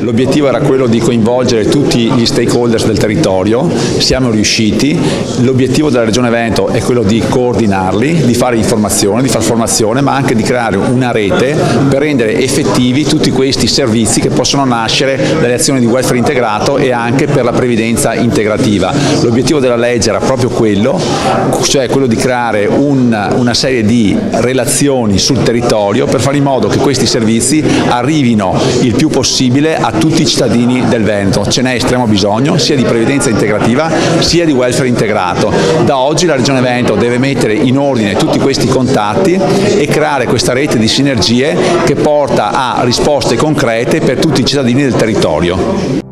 L'obiettivo era quello di coinvolgere tutti gli stakeholders del territorio, siamo riusciti. L'obiettivo della Regione Veneto è quello di coordinarli, di fare informazione, di fare formazione, ma anche di creare una rete per rendere effettivi tutti questi servizi che possono nascere dalle azioni di welfare integrato e anche per la previdenza integrativa. L'obiettivo della legge era proprio quello, cioè quello di creare una serie di relazioni sul territorio per fare in modo che questi servizi arrivino il più possibile a tutti i cittadini del Veneto. Ce n'è estremo bisogno, sia di previdenza integrativa sia di welfare integrato. Da oggi la Regione Veneto deve mettere in ordine tutti questi contatti e creare questa rete di sinergie che porta a risposte concrete per tutti i cittadini del territorio.